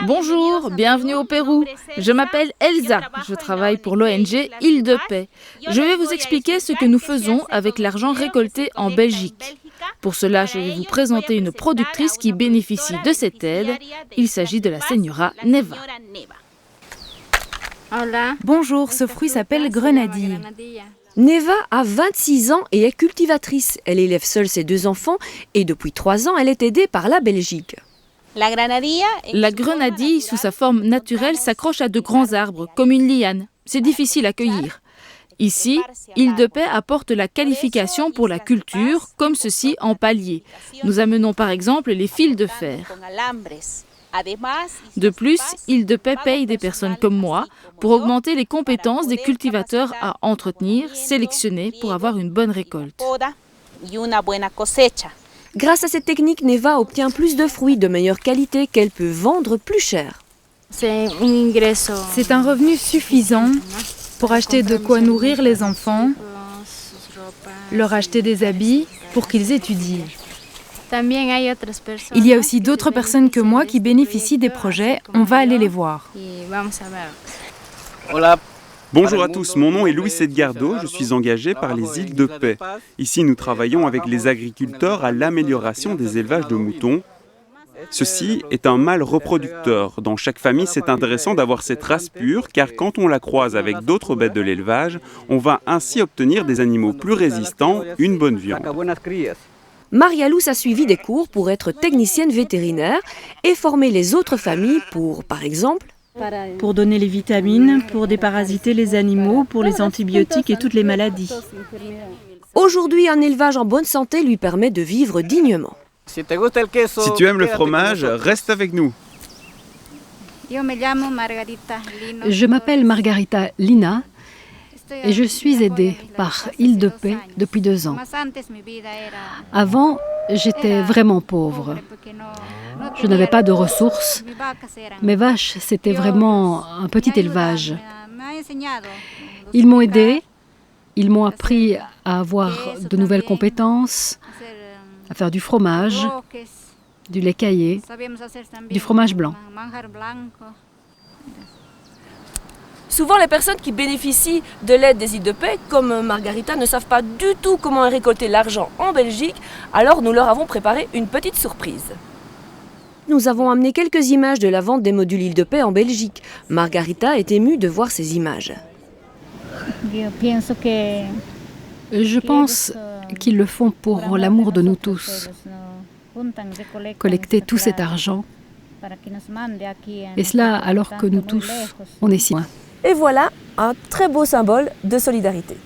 Bonjour, bienvenue au Pérou. Je m'appelle Elsa, je travaille pour l'ONG Île de Paix. Je vais vous expliquer ce que nous faisons avec l'argent récolté en Belgique. Pour cela, je vais vous présenter une productrice qui bénéficie de cette aide. Il s'agit de la señora Neva. Bonjour, ce fruit s'appelle grenadille. Neva a 26 ans et est cultivatrice. Elle élève seule ses 2 enfants et depuis 3 ans, elle est aidée par la Belgique. La grenadille, sous sa forme naturelle, s'accroche à de grands arbres, comme une liane. C'est difficile à cueillir. Ici, Île de Paix apporte la qualification pour la culture, comme ceci en palier. Nous amenons par exemple les fils de fer. De plus, Île de Paix paye des personnes comme moi pour augmenter les compétences des cultivateurs à entretenir, sélectionner pour avoir une bonne récolte. Grâce à cette technique, Neva obtient plus de fruits de meilleure qualité qu'elle peut vendre plus cher. C'est un revenu suffisant pour acheter de quoi nourrir les enfants, leur acheter des habits pour qu'ils étudient. Il y a aussi d'autres personnes que moi qui bénéficient des projets. On va aller les voir. Bonjour à tous, mon nom est Luis Edgardo, je suis engagé par les Îles de Paix. Ici, nous travaillons avec les agriculteurs à l'amélioration des élevages de moutons. Ceci est un mâle reproducteur. Dans chaque famille, c'est intéressant d'avoir cette race pure, car quand on la croise avec d'autres bêtes de l'élevage, on va ainsi obtenir des animaux plus résistants, une bonne viande. Maria Luz a suivi des cours pour être technicienne vétérinaire et former les autres familles pour, par exemple, pour donner les vitamines, pour déparasiter les animaux, pour les antibiotiques et toutes les maladies. Aujourd'hui, un élevage en bonne santé lui permet de vivre dignement. Si tu aimes le fromage, reste avec nous. Je m'appelle Margarita Lina et je suis aidée par Île de Paix depuis 2 ans. Avant, j'étais vraiment pauvre. Je n'avais pas de ressources. Mes vaches, c'était vraiment un petit élevage. Ils m'ont aidée, ils m'ont appris à avoir de nouvelles compétences, à faire du fromage, du lait caillé, du fromage blanc. Souvent, les personnes qui bénéficient de l'aide des Îles de Paix, comme Margarita, ne savent pas du tout comment récolter l'argent en Belgique, alors nous leur avons préparé une petite surprise. Nous avons amené quelques images de la vente des modules Île de Paix en Belgique. Margarita est émue de voir ces images. Je pense qu'ils le font pour l'amour de nous tous. Collecter tout cet argent, et cela alors que nous tous, on est si loin. Et voilà un très beau symbole de solidarité.